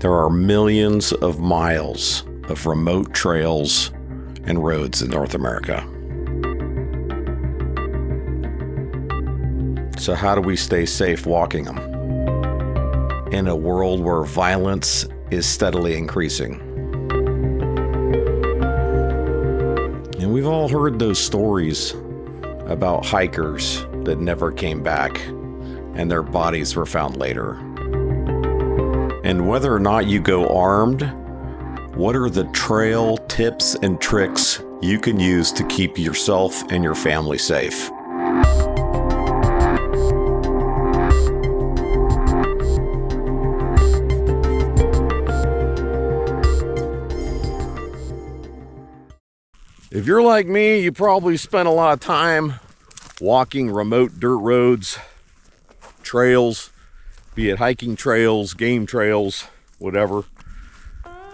There are millions of miles of remote trails and roads in North America. So how do we stay safe walking them in a world where violence is steadily increasing? And we've all heard those stories about hikers that never came back and their bodies were found later. And whether or not you go armed, what are the trail tips and tricks you can use to keep yourself and your family safe? If you're like me, you probably spent a lot of time walking remote dirt roads, trails, be it hiking trails, game trails, whatever.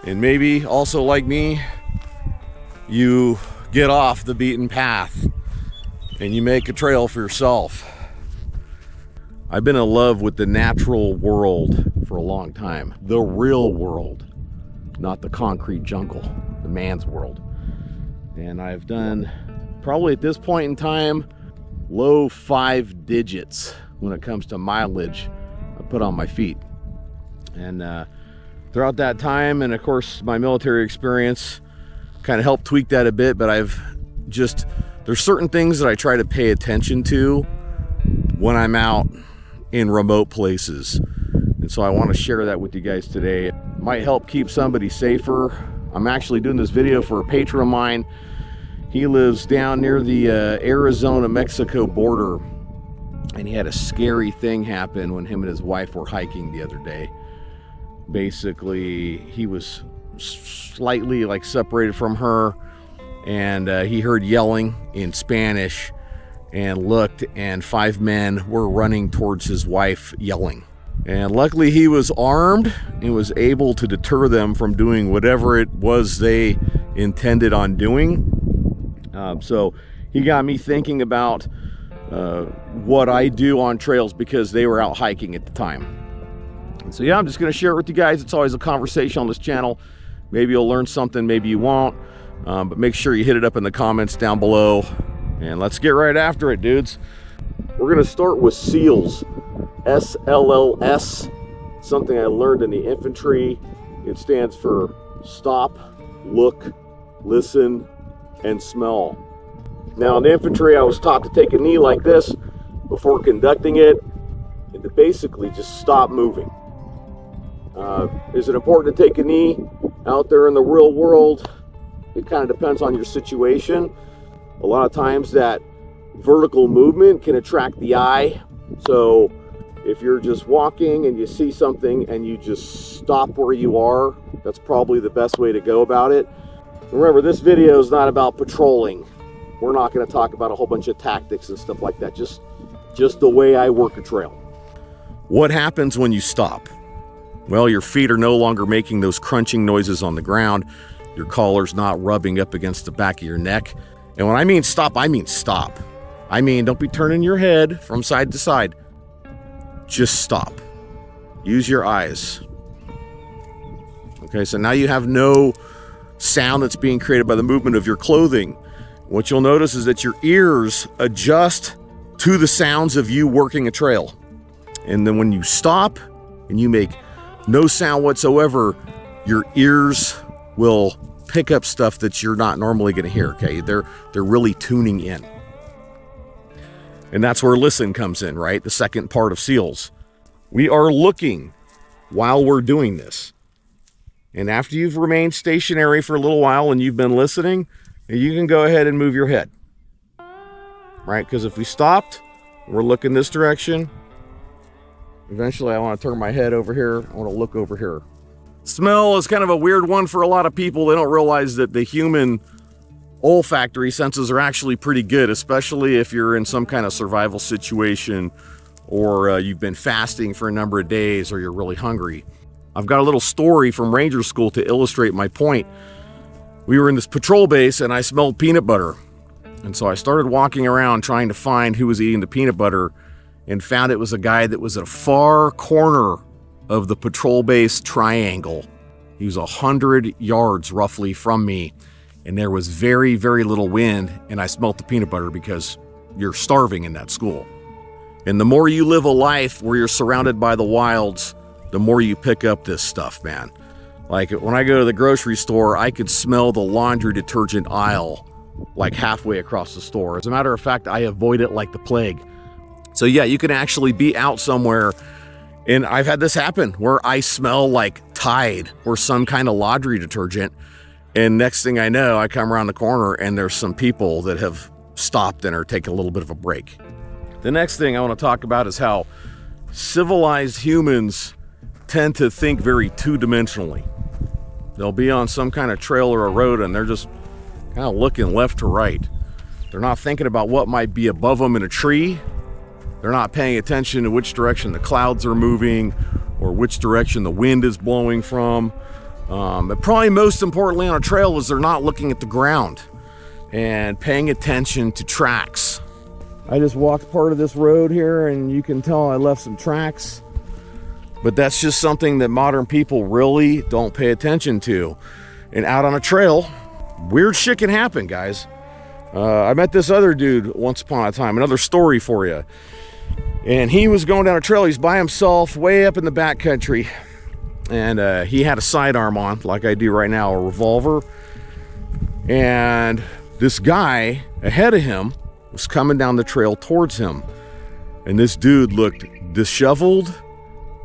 And maybe also like me, you get off the beaten path and you make a trail for yourself. I've been in love with the natural world for a long time. The real world, not the concrete jungle, the man's world. And I've done, probably at this point in time, low 5 digits when it comes to mileage I put on my feet. And throughout that time, and of course my military experience kind of helped tweak that a bit, but there's certain things that I try to pay attention to when I'm out in remote places. And so I want to share that with you guys today. It might help keep somebody safer. I'm actually doing this video for a patron of mine. He lives down near the Arizona-Mexico border, and he had a scary thing happen when him and his wife were hiking the other day. Basically, he was slightly like separated from her, and he heard yelling in Spanish and looked, and 5 men were running towards his wife yelling. And luckily he was armed and was able to deter them from doing whatever it was they intended on doing. So he got me thinking about what I do on trails, because they were out hiking at the time. And so yeah, I'm just going to share it with you guys. It's always a conversation on this channel. Maybe you'll learn something, maybe you won't. But make sure you hit it up in the comments down below. And let's get right after it, dudes. We're going to start with SEALs. SLLS, something I learned in the infantry. It stands for stop, look, listen, and smell. Now in the infantry, I was taught to take a knee like this before conducting it, and to basically just stop moving. Is it important to take a knee out there in the real world? It kind of depends on your situation. A lot of times that vertical movement can attract the eye. So if you're just walking and you see something and you just stop where you are, that's probably the best way to go about it. Remember, this video is not about patrolling. We're not going to talk about a whole bunch of tactics and stuff like that. Just the way I work a trail. What happens when you stop? Well, your feet are no longer making those crunching noises on the ground. Your collar's not rubbing up against the back of your neck. And when I mean stop, I mean stop. I mean, don't be turning your head from side to side. Just stop. Use your eyes. Okay, so now you have no sound that's being created by the movement of your clothing. What you'll notice is that your ears adjust to the sounds of you working a trail. And then when you stop and you make no sound whatsoever, your ears will pick up stuff that you're not normally going to hear. Okay, they're really tuning in. And that's where listen comes in, right? The second part of SEALs. We are looking while we're doing this. And after you've remained stationary for a little while and you've been listening, you can go ahead and move your head. Right? Because if we stopped, we're looking this direction. Eventually I want to turn my head over here. I want to look over here. Smell is kind of a weird one for a lot of people. They don't realize that the human olfactory senses are actually pretty good, especially if you're in some kind of survival situation, or you've been fasting for a number of days, or you're really hungry. I've got a little story from Ranger School to illustrate my point. We were in this patrol base and I smelled peanut butter. And so I started walking around trying to find who was eating the peanut butter, and found it was a guy that was at a far corner of the patrol base triangle. He was 100 yards roughly from me, and there was very, very little wind, and I smelt the peanut butter because you're starving in that school. And the more you live a life where you're surrounded by the wilds, the more you pick up this stuff, man. Like when I go to the grocery store, I could smell the laundry detergent aisle like halfway across the store. As a matter of fact, I avoid it like the plague. So yeah, you can actually be out somewhere, and I've had this happen where I smell like Tide or some kind of laundry detergent, and next thing I know, I come around the corner and there's some people that have stopped and are taking a little bit of a break. The next thing I want to talk about is how civilized humans tend to think very two-dimensionally. They'll be on some kind of trail or a road and they're just kind of looking left to right. They're not thinking about what might be above them in a tree. They're not paying attention to which direction the clouds are moving or which direction the wind is blowing from. But probably most importantly on a trail is they're not looking at the ground and paying attention to tracks. I just walked part of this road here and you can tell I left some tracks, but that's just something that modern people really don't pay attention to. And out on a trail, weird shit can happen, guys. I met this other dude once upon a time, another story for you. And he was going down a trail, he's by himself way up in the backcountry. And he had a sidearm on, like I do right now, a revolver. And this guy ahead of him was coming down the trail towards him. And this dude looked disheveled,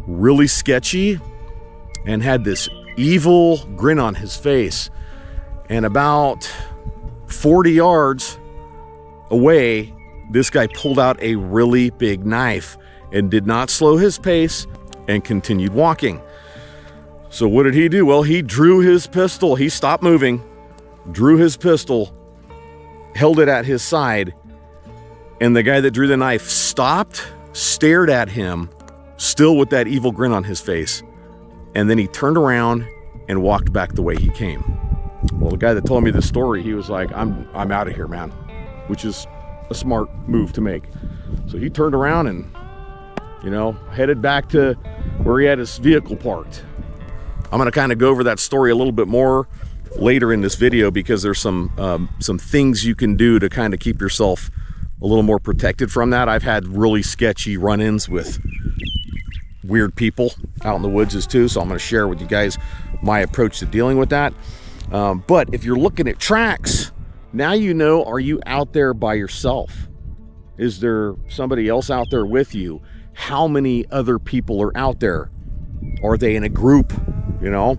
really sketchy, and had this evil grin on his face. And about 40 yards away, this guy pulled out a really big knife and did not slow his pace and continued walking. So what did he do? Well, he drew his pistol. He stopped moving, drew his pistol, held it at his side, and the guy that drew the knife stopped, stared at him, still with that evil grin on his face, and then he turned around and walked back the way he came. Well, the guy that told me this story, he was like, I'm out of here, man, which is a smart move to make. So he turned around and, you know, headed back to where he had his vehicle parked. I'm going to kind of go over that story a little bit more later in this video because there's some things you can do to kind of keep yourself a little more protected from that. I've had really sketchy run-ins with weird people out in the woods too, so I'm going to share with you guys my approach to dealing with that. But if you're looking at tracks, now you know, are you out there by yourself? Is there somebody else out there with you? How many other people are out there? Are they in a group? You know?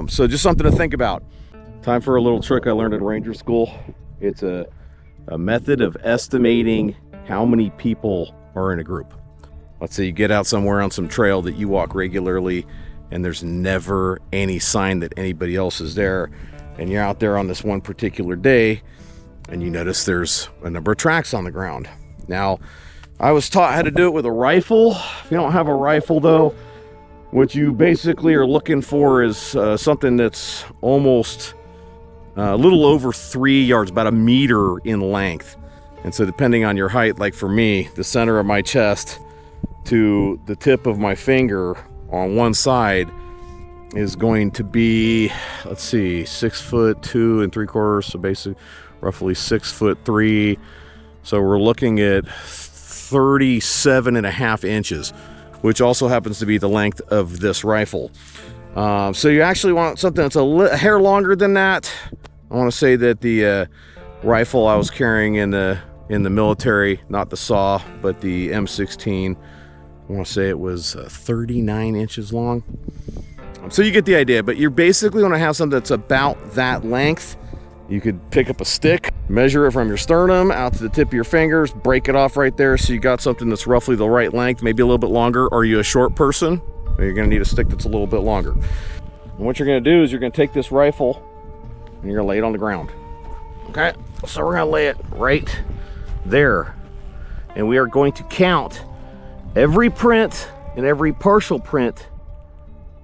So just something to think about. Time for a little trick I learned at Ranger School. It's a method of estimating how many people are in a group. Let's say you get out somewhere on some trail that you walk regularly and there's never any sign that anybody else is there, and you're out there on this one particular day and you notice there's a number of tracks on the ground. Now, I was taught how to do it with a rifle. If you don't have a rifle though, what you basically are looking for is something that's almost a little over 3 yards, about a meter in length. And so depending on your height, like for me, the center of my chest to the tip of my finger on one side is going to be, let's see, 6'2 3/4", so basically roughly 6'3". So we're looking at 37.5 inches, which also happens to be the length of this rifle. So you actually want something that's a hair longer than that. I want to say that the rifle I was carrying in the military, not the SAW, but the M16, I want to say it was 39 inches long. So you get the idea, but you're basically going to have something that's about that length. You could pick up a stick, measure it from your sternum out to the tip of your fingers, break it off right there so you got something that's roughly the right length, maybe a little bit longer. Are you a short person? Or you're going to need a stick that's a little bit longer. And what you're going to do is you're going to take this rifle and you're going to lay it on the ground. Okay, so we're going to lay it right there. And we are going to count every print and every partial print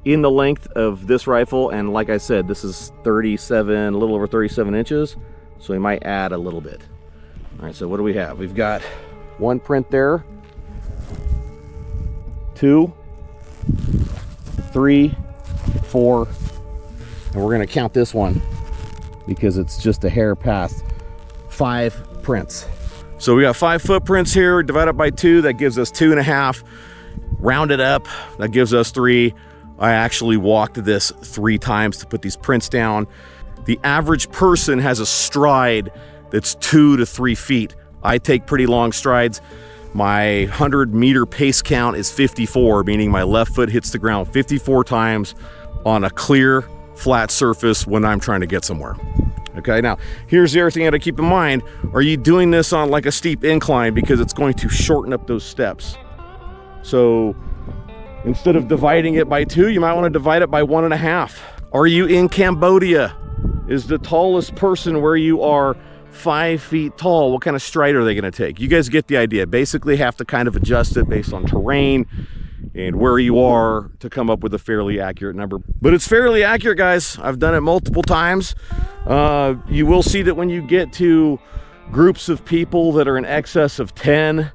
in the length of this rifle. And like I said, this is 37, a little over 37 inches. So we might add a little bit. All right, so what do we have? We've got one print there, 2, 3, 4, and we're gonna count this one because it's just a hair past 5 prints. So we got 5 footprints here, divided by 2, that gives us 2.5. Rounded up, that gives us 3. I actually walked this 3 times to put these prints down. The average person has a stride that's 2 to 3 feet. I take pretty long strides. My 100-meter pace count is 54, meaning my left foot hits the ground 54 times on a clear, flat surface when I'm trying to get somewhere. Okay, now here's the other thing I gotta keep in mind. Are you doing this on like a steep incline? Because it's going to shorten up those steps. So instead of dividing it by 2, you might want to divide it by 1.5. Are you in Cambodia? Is the tallest person where you are 5 feet tall? What kind of stride are they going to take? You guys get the idea. Basically have to kind of adjust it based on terrain and where you are to come up with a fairly accurate number. But it's fairly accurate, guys. I've done it multiple times. You will see that when you get to groups of people that are in excess of 10,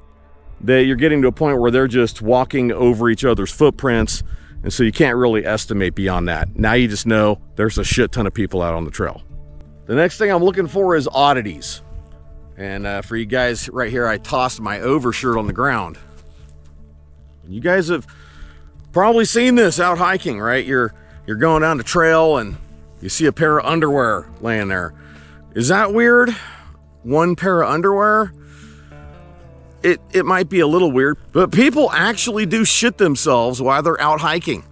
that you're getting to a point where they're just walking over each other's footprints, and so you can't really estimate beyond that. Now you just know there's a shit ton of people out on the trail. The next thing I'm looking for is oddities. And for you guys right here, I tossed my overshirt on the ground. You guys have probably seen this out hiking, right? You're going down the trail and you see a pair of underwear laying there. Is that weird? One pair of underwear? It might be a little weird, but people actually do shit themselves while they're out hiking.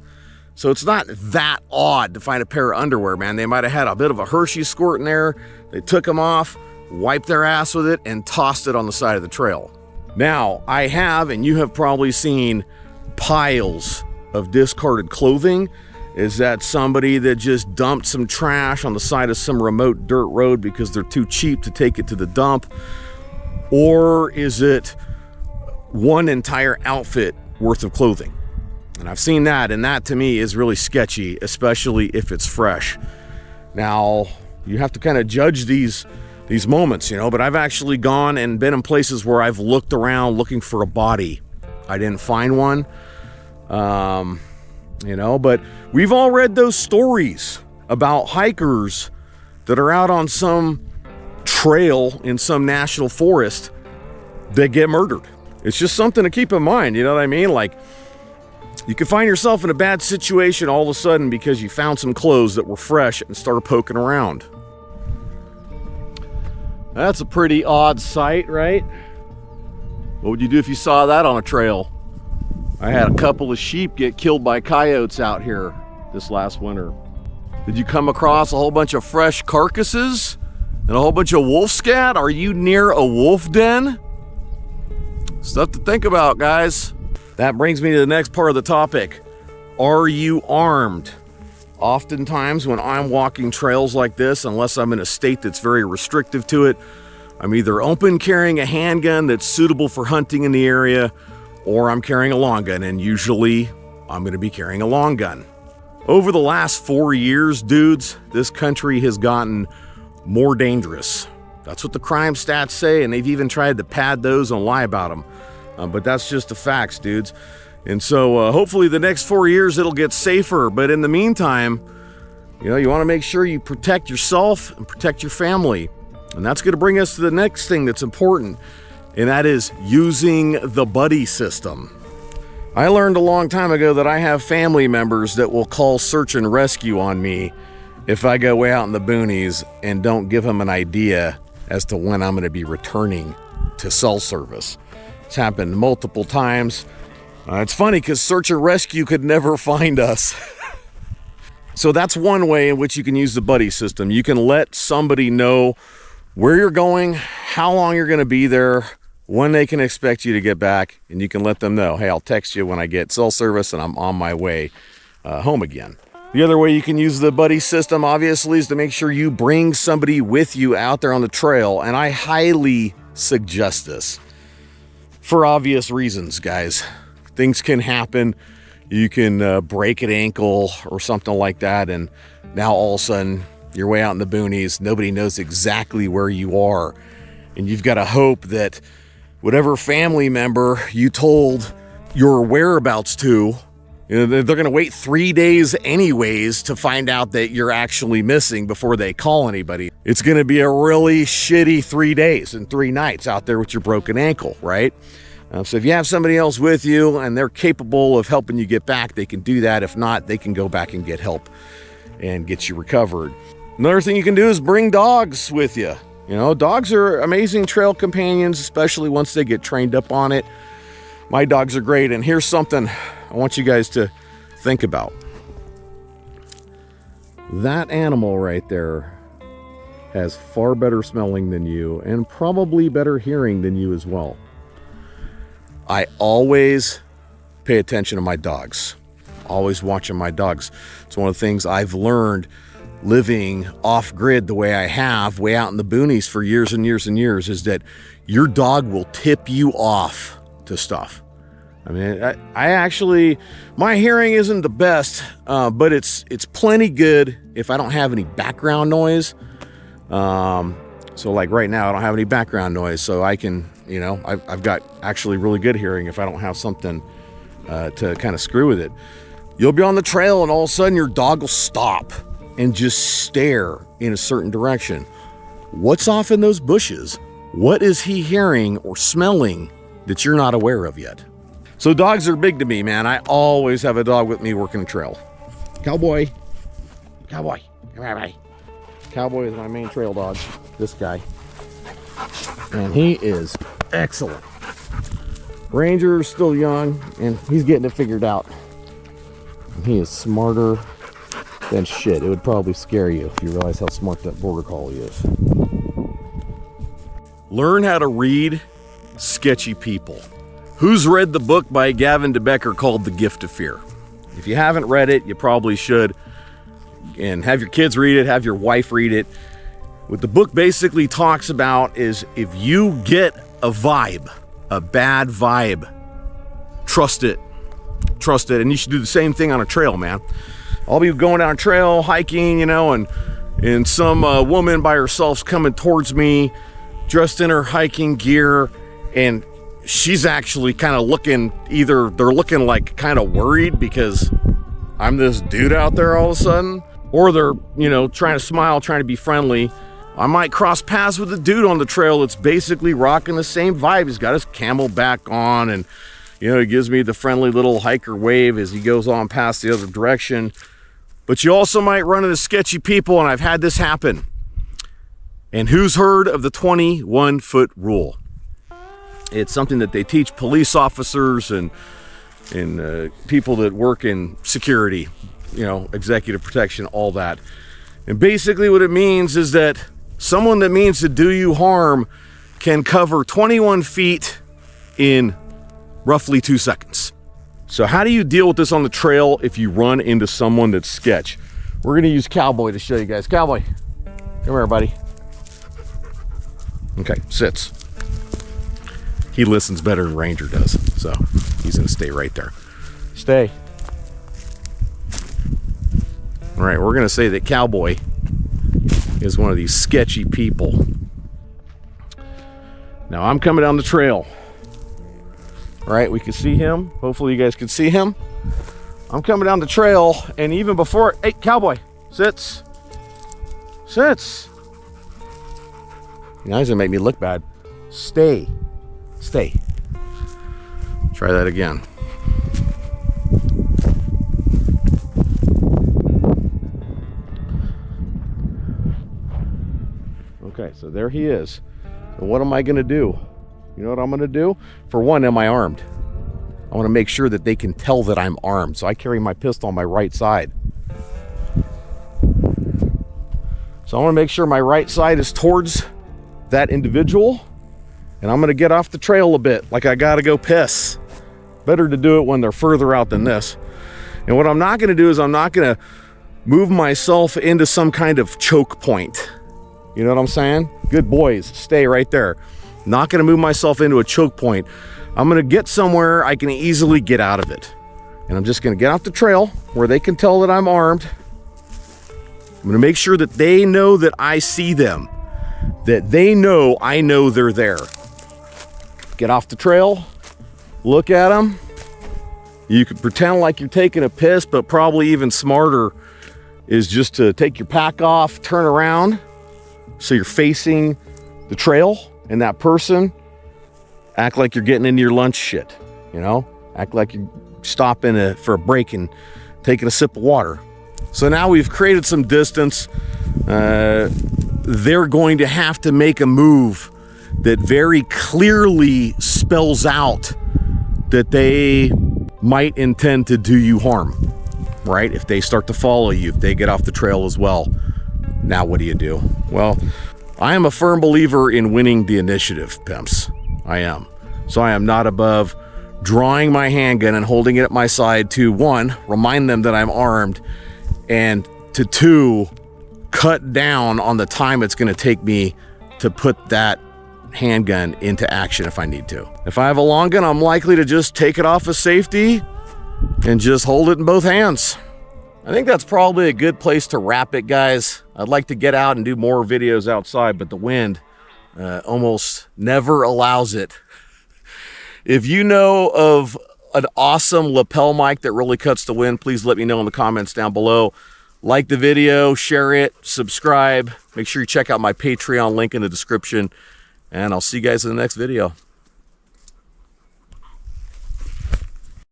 So it's not that odd to find a pair of underwear, man. They might have had a bit of a Hershey squirt in there. They took them off, wiped their ass with it, and tossed it on the side of the trail. Now, I have, and you have probably seen, piles of discarded clothing. Is that somebody that just dumped some trash on the side of some remote dirt road because they're too cheap to take it to the dump? Or is it one entire outfit worth of clothing? And I've seen that, and that to me is really sketchy, especially if it's fresh. Now, you have to kind of judge these moments, you know, but I've actually gone and been in places where I've looked around looking for a body. I didn't find one, you know, but we've all read those stories about hikers that are out on some trail in some national forest that get murdered. It's just something to keep in mind, you know what I mean? Like, you can find yourself in a bad situation all of a sudden because you found some clothes that were fresh and started poking around. That's a pretty odd sight, right? What would you do if you saw that on a trail? I had a couple of sheep get killed by coyotes out here this last winter. Did you come across a whole bunch of fresh carcasses and a whole bunch of wolf scat? Are you near a wolf den? Stuff to think about, guys. That brings me to the next part of the topic. Are you armed? Oftentimes when I'm walking trails like this, unless I'm in a state that's very restrictive to it, I'm either open carrying a handgun that's suitable for hunting in the area, or I'm carrying a long gun, and usually I'm going to be carrying a long gun. Over the last 4 years, dudes, this country has gotten more dangerous. That's what the crime stats say, and they've even tried to pad those and lie about them. But that's just the facts, dudes. And so hopefully the next 4 years it'll get safer. But in the meantime, you know, you want to make sure you protect yourself and protect your family. And that's going to bring us to the next thing that's important, and that is using the buddy system. I learned a long time ago that I have family members that will call search and rescue on me if I go way out in the boonies and don't give them an idea as to when I'm going to be returning to cell service. It's happened multiple times. It's funny because search and rescue could never find us. So that's one way in which you can use the buddy system. You can let somebody know where you're going, how long you're going to be there, when they can expect you to get back, and you can let them know, hey, I'll text you when I get cell service and I'm on my way home again. The other way you can use the buddy system, obviously, is to make sure you bring somebody with you out there on the trail, and I highly suggest this. For obvious reasons, guys. Things can happen. You can break an ankle or something like that, and now all of a sudden you're way out in the boonies. Nobody knows exactly where you are, and you've got to hope that whatever family member you told your whereabouts to You know, they're going to wait 3 days anyways to find out that you're actually missing before they call anybody. It's going to be a really shitty 3 days and 3 nights out there with your broken ankle, right? So if you have somebody else with you and they're capable of helping you get back, they can do that. If not, they can go back and get help and get you recovered. Another thing you can do is bring dogs with you. You know, dogs are amazing trail companions, especially once they get trained up on it. My dogs are great, and here's something I want you guys to think about. That animal right there has far better smelling than you and probably better hearing than you as well. I always pay attention to my dogs. Always watching my dogs. It's one of the things I've learned living off-grid the way I have, way out in the boonies for years and years and years, is that your dog will tip you off to stuff. I mean, I actually, my hearing isn't the best, but it's plenty good if I don't have any background noise. So like right now, I don't have any background noise, so I can, you know, I've got actually really good hearing if I don't have something to kind of screw with it. You'll be on the trail and all of a sudden your dog will stop and just stare in a certain direction. What's off in those bushes? What is he hearing or smelling that you're not aware of yet? So dogs are big to me, man. I always have a dog with me working the trail. Cowboy. Cowboy. Come here, buddy. Cowboy is my main trail dog. This guy. And he is excellent. Ranger's still young, and he's getting it figured out. And he is smarter than shit. It would probably scare you if you realize how smart that border collie is. Learn how to read sketchy people. Who's read the book by Gavin DeBecker called The Gift of Fear? If you haven't read it, you probably should. And have your kids read it, have your wife read it. What the book basically talks about is if you get a vibe, a bad vibe, trust it. Trust it. And you should do the same thing on a trail, man. I'll be going down a trail, hiking, you know, and some woman by herself's coming towards me, dressed in her hiking gear, and she's actually kind of looking, either they're looking like kind of worried because I'm this dude out there all of a sudden, or they're, you know, trying to smile, trying to be friendly. I might cross paths with a dude on the trail that's basically rocking the same vibe. He's got his camelback on, and, you know, he gives me the friendly little hiker wave as he goes on past the other direction. But you also might run into sketchy people, and I've had this happen. And who's heard of the 21-foot rule? It's something that they teach police officers and people that work in security, you know, executive protection, all that. And basically what it means is that someone that means to do you harm can cover 21 feet in roughly 2 seconds. So how do you deal with this on the trail if you run into someone that's sketch? We're gonna use Cowboy to show you guys. Cowboy, come here, buddy. Okay, sits. He listens better than Ranger does, so he's gonna stay right there. Stay. All right, we're gonna say that Cowboy is one of these sketchy people. Now I'm coming down the trail. All right, we can see him. Hopefully you guys can see him. I'm coming down the trail, and even before, hey, Cowboy, sits. Sits. Now he's gonna make me look bad. Stay. Stay. Try that again. Okay, so there he is. And what am I gonna do? You know what I'm gonna do? For one, am I armed? I wanna make sure that they can tell that I'm armed. So I carry my pistol on my right side. So I wanna make sure my right side is towards that individual. And I'm gonna get off the trail a bit, like I gotta go piss. Better to do it when they're further out than this. And what I'm not gonna do is I'm not gonna move myself into some kind of choke point. You know what I'm saying? Good boys, stay right there. Not gonna move myself into a choke point. I'm gonna get somewhere I can easily get out of it. And I'm just gonna get off the trail where they can tell that I'm armed. I'm gonna make sure that they know that I see them. That they know I know they're there. Get off the trail, look at them, You could pretend like you're taking a piss, but probably even smarter is just to take your pack off, turn around so you're facing the trail, and that person, act like you're getting into your lunch shit, you know? Act like you're stopping for a break and taking a sip of water. So now we've created some distance. They're going to have to make a move that very clearly spells out that they might intend to do you harm, right? If they start to follow you, if they get off the trail as well, now what do you do? Well, I am a firm believer in winning the initiative, pimps. I am. So I am not above drawing my handgun and holding it at my side to, one, remind them that I'm armed, and to two, cut down on the time it's going to take me to put that handgun into action if I need to. If I have a long gun, I'm likely to just take it off of safety and just hold it in both hands. I think that's probably a good place to wrap it, guys. I'd like to get out and do more videos outside, but the wind almost never allows it. If you know of an awesome lapel mic that really cuts the wind, please let me know in the comments down below. Like the video, share it, subscribe. Make sure you check out my Patreon link in the description, and I'll see you guys in the next video.